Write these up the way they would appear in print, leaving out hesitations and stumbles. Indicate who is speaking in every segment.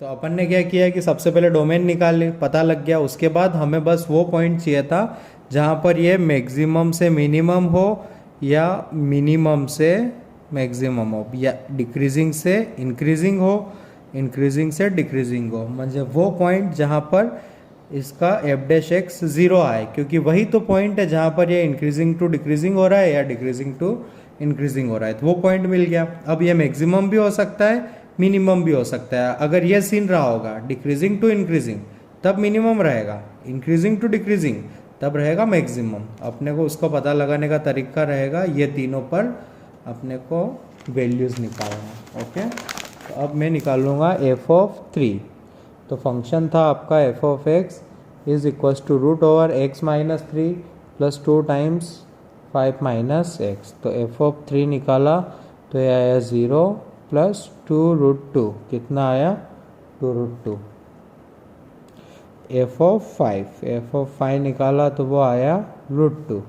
Speaker 1: तो अपन ने क्या किया कि सबसे पहले डोमेन निकाल ली, पता लग गया। उसके बाद हमें बस वो पॉइंट चाहिए था जहाँ पर ये मैक्सिमम से मिनिमम हो या मिनिमम से मैक्सिमम हो, या डिक्रीजिंग से इंक्रीजिंग हो, इंक्रीजिंग से डिक्रीजिंग हो। मतलब वो पॉइंट जहाँ पर इसका एफ डैश एक्स ज़ीरो आए, क्योंकि वही तो पॉइंट है जहाँ पर ये इंक्रीजिंग टू डिक्रीजिंग हो रहा है या डिक्रीजिंग टू इंक्रीजिंग हो रहा है। तो वो पॉइंट मिल गया। अब ये मैक्सिमम भी हो सकता है, मिनिमम भी हो सकता है। अगर ये सीन रहा होगा डिक्रीजिंग टू इंक्रीजिंग तब मिनिमम रहेगा, इंक्रीजिंग टू डिक्रीजिंग तब रहेगा मैक्सिमम। अपने को उसका पता लगाने का तरीका रहेगा ये तीनों पर अपने को वैल्यूज़ निकालना। ओके, तो अब मैं निकालूंगा एफ ऑफ 3। तो फंक्शन था आपका F of x is equals to root over X minus 3 plus 2 times 5 minus X. तो एफ ऑफ 3 निकाला तो ये आया 0 प्लस 2√2, कितना आया 2√2। एफ ऑफ 5 निकाला तो वो आया √2।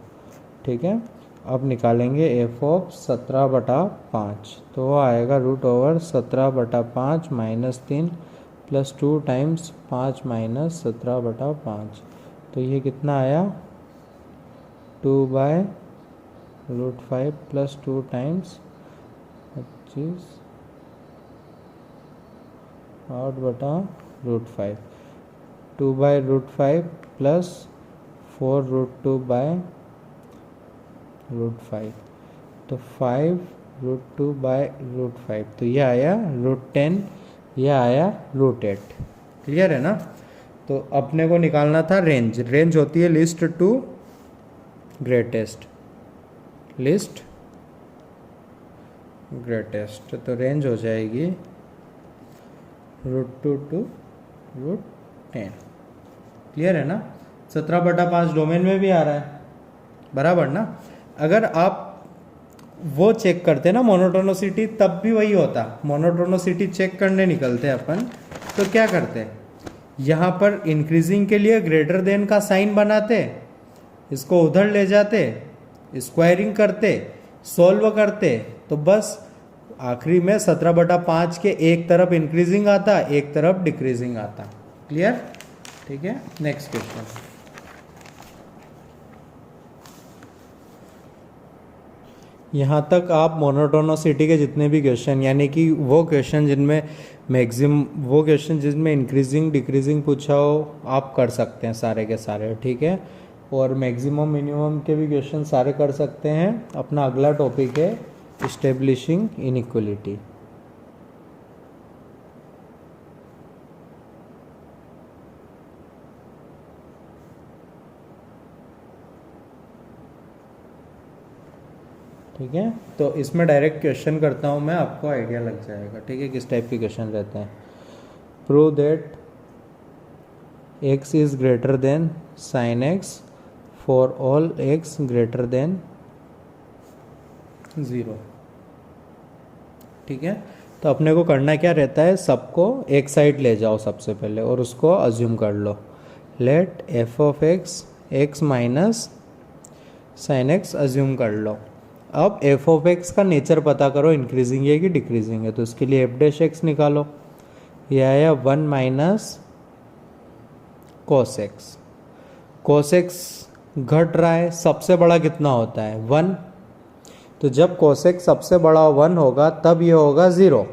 Speaker 1: ठीक है, अब निकालेंगे एफ ऑफ 17/5, तो वो आएगा root over 17/5 minus 3 plus 2 times 5 minus 17/5। तो ये कितना आया 2/√5 प्लस 2 टाइम्स 25 8/√5, 2/√5 प्लस 4√2/√5, तो 5√2/√5। तो ये आया √10, ये आया √8। क्लियर है ना। तो अपने को निकालना था रेंज। रेंज होती है least to greatest, least greatest. तो रेंज हो जाएगी √2 टू √10। क्लियर है ना। 17/5 डोमेन में भी आ रहा है, बराबर ना। अगर आप वो चेक करते ना मोनोटोनोसिटी, तब भी वही होता। मोनोटोनोसिटी चेक करने निकलते अपन तो क्या करते, यहाँ पर इंक्रीजिंग के लिए ग्रेटर देन का साइन बनाते, इसको उधर ले जाते, स्क्वायरिंग करते, सॉल्व करते, तो बस आखिरी में 17/5 के एक तरफ इंक्रीजिंग आता, एक तरफ डिक्रीजिंग आता। क्लियर। ठीक है, नेक्स्ट क्वेश्चन। यहाँ तक आप मोनोटोनोसिटी के जितने भी क्वेश्चन, यानी कि वो क्वेश्चन जिनमें वो क्वेश्चन जिसमें इंक्रीजिंग डिक्रीजिंग पूछा हो, आप कर सकते हैं सारे के सारे। ठीक है, और मैक्सिमम मिनिमम के भी क्वेश्चन सारे कर सकते हैं। अपना अगला टॉपिक है इस्टेब्लिशिंग इनइक्वलिटी। ठीक है, तो इसमें डायरेक्ट क्वेश्चन करता हूँ मैं, आपको आइडिया लग जाएगा। ठीक है, किस टाइप के क्वेश्चन रहते हैं। Prove that x is greater than sine x for all x greater than 0। ठीक है, तो अपने को करना क्या रहता है, सबको एक साइड ले जाओ सबसे पहले और उसको अज्यूम कर लो। Let F of x minus sine x assume कर लो। अब एफ ऑफ एक्स का नेचर पता करो, इंक्रीजिंग है कि डिक्रीजिंग है। तो इसके लिए एफ डैश एक्स निकालो। ये आया 1 minus cos x. Cos x घट रहा है, सबसे बड़ा कितना होता है 1। तो जब कॉस एक्स सबसे बड़ा 1 होगा तब ये होगा 0,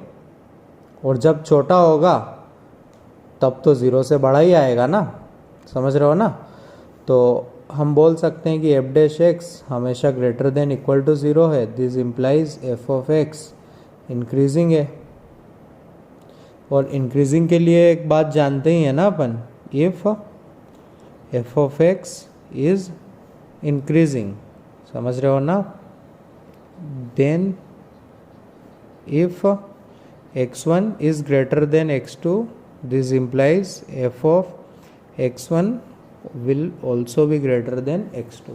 Speaker 1: और जब छोटा होगा तब तो 0 से बड़ा ही आएगा ना। समझ रहे हो ना। तो हम बोल सकते हैं कि एफ डैश एक्स हमेशा ग्रेटर देन इक्वल टू 0 है। This implies F of x increasing है। और इंक्रीजिंग के लिए एक बात जानते ही है ना अपन, if f of x is increasing, समझ रहे हो ना, then if x1 is greater than x2, this implies f of x1 will also be greater than x2।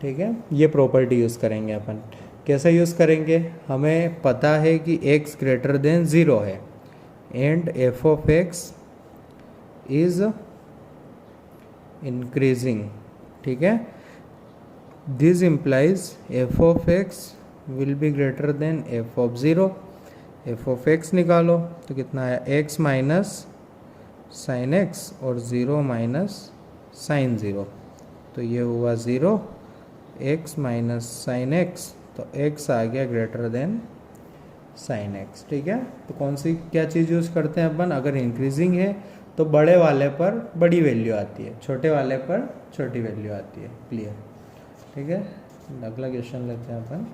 Speaker 1: ठीक है, ये प्रॉपर्टी यूज़ करेंगे अपन। कैसे यूज़ करेंगे, हमें पता है कि x ग्रेटर देन 0 है and f of x is increasing। ठीक है, this implies f of x will be greater than f of 0। F of x निकालो तो कितना आया, एक्स माइनस साइन एक्स और 0 माइनस साइन 0, तो ये हुआ 0, एक्स माइनस साइन एक्स, तो एक्स आ गया ग्रेटर देन साइन एक्स। ठीक है, तो कौन सी क्या चीज़ यूज़ करते हैं अपन, अगर इंक्रीजिंग है तो बड़े वाले पर बड़ी वैल्यू आती है, छोटे वाले पर छोटी वैल्यू आती है। क्लियर? ठीक है, अगला क्वेश्चन लेते हैं अपन।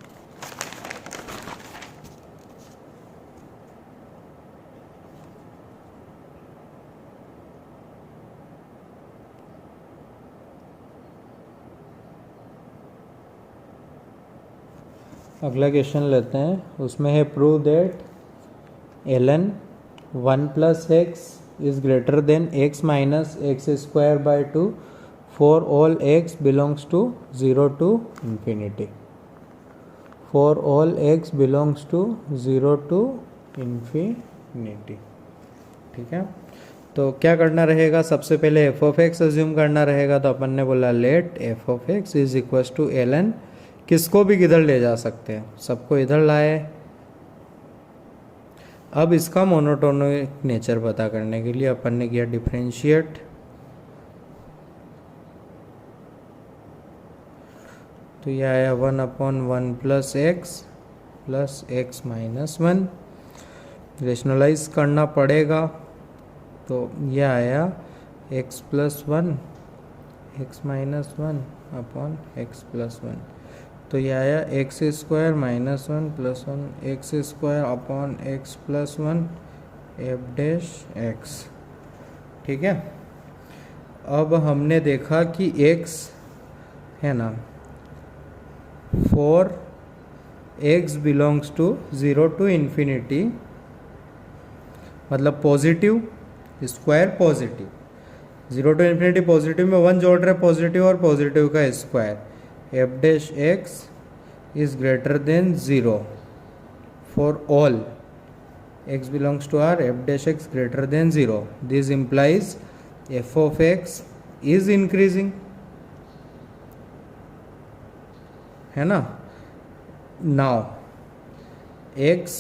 Speaker 1: अगला क्वेश्चन लेते हैं, उसमें है prove that ln 1 plus X is greater than x minus X square by 2 for all x belongs to 0 to infinity. For all x belongs to 0 to infinity. ठीक है, तो क्या करना रहेगा, सबसे पहले एफ ऑफ एक्स अज्यूम करना रहेगा, तो अपन ने बोला let F of x is equal to ln, किसको भी किधर ले जा सकते हैं, सबको इधर लाए। अब इसका मोनोटोनिक नेचर पता करने के लिए अपन ने किया डिफरेंशिएट, तो यह आया 1/1 प्लस एक्स माइनस 1। रेशनलाइज करना पड़ेगा, तो यह आया x plus 1 x minus 1 upon x plus 1, तो यह आया x square minus 1 plus 1 x square upon x plus 1 f dash x. ठीक है, अब हमने देखा कि x है ना, for x belongs to 0 to infinity, मतलब positive square positive, 0 to infinity positive में 1 जोड़ रहे पॉजिटिव और पॉजिटिव का square, f dash x is greater than 0 for all x belongs to r, F dash X greater than 0, this implies F of x is increasing, है ना। Now x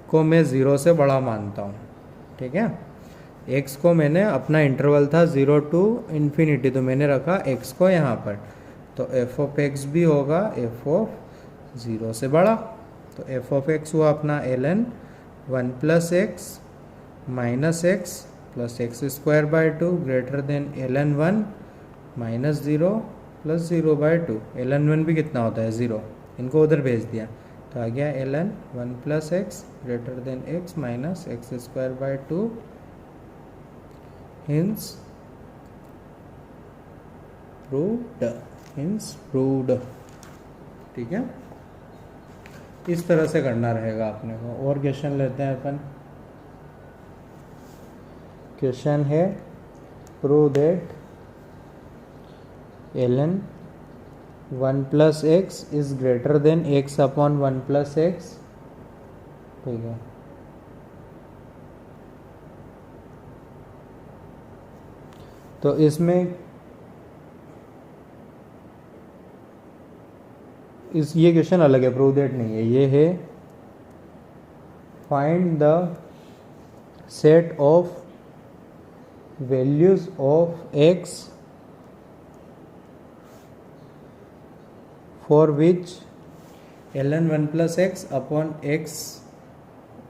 Speaker 1: को मैं 0 से बड़ा मानता हूँ। ठीक है, x को मैंने अपना इंटरवल था 0 टू इन्फिनिटी, तो मैंने रखा x को यहाँ पर, तो एफ ऑफ एक्स भी होगा एफ ऑफ 0 से बड़ा, तो एफ ऑफ एक्स हुआ अपना ln 1 plus x minus x plus x square by 2 greater than ln 1 minus 0 plus 0 by 2। ln 1 भी कितना होता है 0, इनको उधर भेज दिया, तो आ गया ln 1 plus x greater then x minus X square by 2, hints proved. ठीक है, इस तरह से करना रहेगा अपने को। और क्वेश्चन लेते हैं अपन। क्वेश्चन है prove that ln 1 plus X is greater then x upon 1 plus x. ठीक है, तो इसमें ये क्वेश्चन अलग है, प्रूव दैट नहीं है, ये है find the set of values of x for which ln 1 plus x upon x,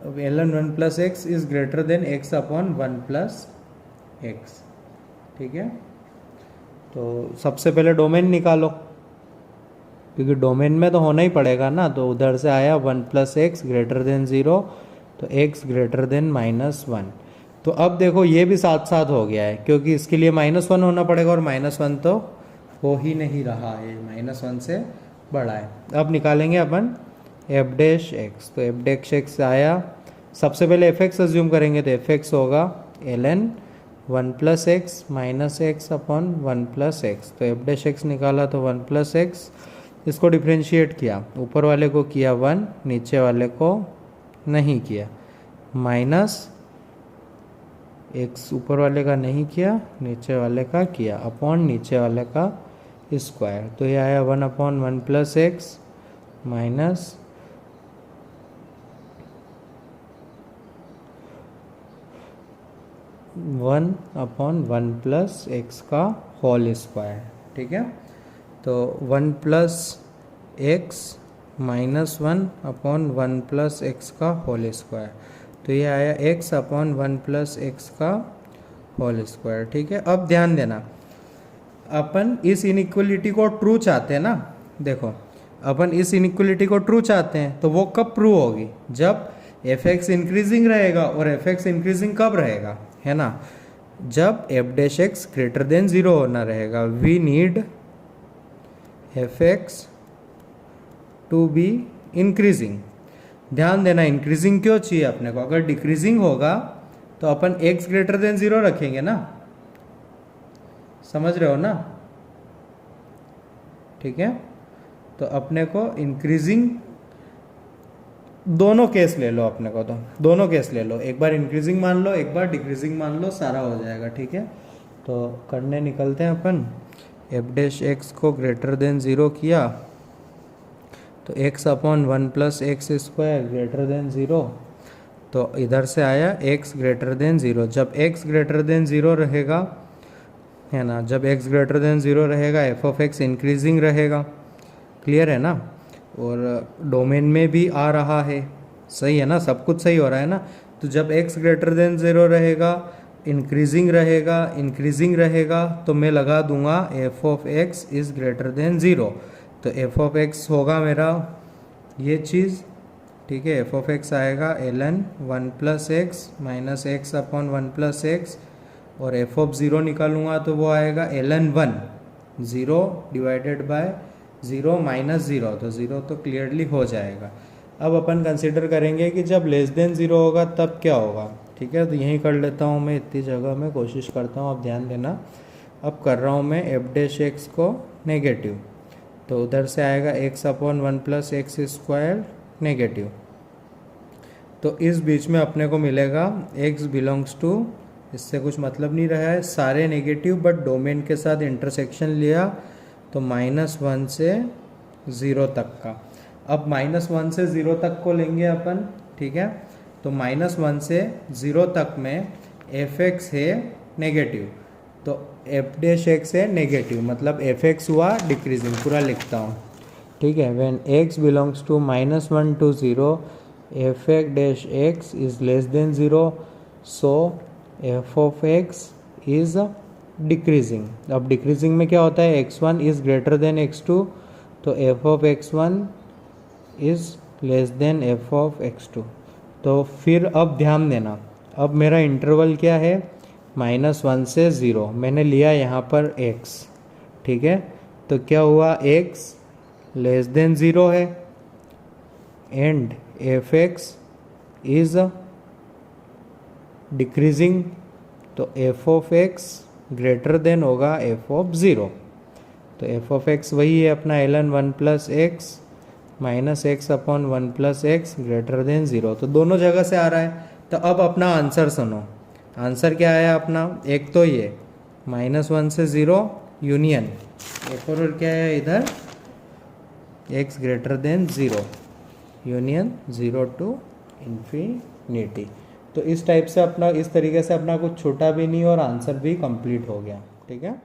Speaker 1: ln 1 plus X is greater than x upon 1 plus x. ठीक है, तो सबसे पहले डोमेन निकालो, क्योंकि डोमेन में तो होना ही पड़ेगा ना, तो उधर से आया 1 प्लस एक्स ग्रेटर देन 0, तो x ग्रेटर देन माइनस 1। तो अब देखो ये भी साथ साथ हो गया है, क्योंकि इसके लिए -1 होना पड़ेगा, और -1 तो हो ही नहीं रहा है, -1 से बड़ा है। अब निकालेंगे अपन एफ डैश एक्स, तो एफ डैश एक्स आया, सबसे पहले एफ एक्स अज्यूम करेंगे, तो एफ एक्स होगा ln 1 plus x minus x upon 1 plus x, तो एफ डैश एक्स निकाला तो 1 प्लस एक्स, इसको डिफ्रेंशिएट किया, ऊपर वाले को किया 1, नीचे वाले को नहीं किया, माइनस एक्स ऊपर वाले का नहीं किया, नीचे वाले का किया, अपॉन नीचे वाले का स्क्वायर, तो ये आया 1/1 plus x minus 1/1 plus x का होल स्क्वायर, ठीक है। तो 1 plus x minus 1/1 plus x का होल स्क्वायर, तो ये आया x/1 प्लस एक्स का होल स्क्वायर, ठीक है। अब ध्यान देना, अपन इस इनइक्वलिटी को ट्रू चाहते हैं ना, देखो अपन इस इनइक्वलिटी को ट्रू चाहते हैं, तो वो कब प्रूव होगी, जब एफ एक्स इंक्रीजिंग रहेगा। और एफ एक्स इंक्रीजिंग कब रहेगा, है ना, जब F dash X greater than 0 होना रहेगा। We need F X to be increasing. ध्यान देना, इंक्रीजिंग क्यों चाहिए अपने को, अगर डिक्रीजिंग होगा तो अपन एक्स ग्रेटर देन 0 रखेंगे ना, समझ रहे हो ना, ठीक है। तो अपने को इंक्रीजिंग, दोनों केस ले लो, अपने को तो दोनों केस ले लो, एक बार इंक्रीजिंग मान लो, एक बार डिक्रीजिंग मान लो, सारा हो जाएगा, ठीक है। तो करने निकलते हैं अपन। एफ डैश एक्स को ग्रेटर देन 0 किया तो x/1 plus x square greater than 0, तो इधर से आया x ग्रेटर देन 0। जब x ग्रेटर देन 0 रहेगा, है ना, जब x ग्रेटर देन 0 रहेगा एफ ऑफ एक्स इंक्रीजिंग रहेगा, क्लियर है ना। और डोमेन में भी आ रहा है, सही है ना, सब कुछ सही हो रहा है ना। तो जब x ग्रेटर देन 0 रहेगा, इंक्रीजिंग रहेगा, तो मैं लगा दूंगा F of x is greater than 0। तो एफ ऑफ एक्स होगा मेरा ये चीज़, ठीक है। एफ ऑफ एक्स आएगा ln 1 plus x minus x/1 plus x, और एफ ऑफ 0 निकालूंगा तो वो आएगा ln 1, 0 डिवाइडेड बाय 0 माइनस 0, तो 0 तो क्लियरली हो जाएगा। अब अपन कंसिडर करेंगे कि जब लेस देन 0 होगा तब क्या होगा, ठीक है। तो यहीं कर लेता हूँ मैं, इतनी जगह में कोशिश करता हूँ, अब ध्यान देना। अब कर रहा हूँ मैं एफ डैश एक्स को नेगेटिव, तो उधर से आएगा x/1 plus x square negative. तो इस बीच में अपने को मिलेगा x बिलोंग्स टू, इससे कुछ मतलब नहीं रहा है, सारे नेगेटिव, बट डोमेन के साथ इंटरसेक्शन लिया तो -1 से 0 तक का। अब -1 से 0 तक को लेंगे अपन, ठीक है। तो -1 से 0 तक में एफ एक्स है नेगेटिव, तो एफ डैश एक्स है नेगेटिव, मतलब एफ एक्स हुआ डिक्रीजिंग, पूरा लिखता हूँ, ठीक है। When x belongs to -1 to 0 F X dash x is less than 0, so F of x is decreasing. अब डिक्रीजिंग में क्या होता है, x1 is greater then x2, तो F of x1 is less then F of x2। तो फिर अब ध्यान देना, अब मेरा इंटरवल क्या है, -1 से 0, मैंने लिया यहाँ पर x, ठीक है। तो क्या हुआ, x लेस देन 0 है and f x is decreasing, तो F of x greater than होगा एफ ऑफ 0। तो एफ ऑफ एक्स वही है अपना ln 1 plus x minus x/1 plus x greater than 0, तो दोनों जगह से आ रहा है। तो अब अपना आंसर सुनो, आंसर क्या आया अपना, एक तो ये -1 से 0 यूनियन, एक और क्या है इधर, x greater than 0 union 0 to infinity. तो इस टाइप से अपना, इस तरीके से अपना कुछ छोटा भी नहीं और आंसर भी कंप्लीट हो गया, ठीक है।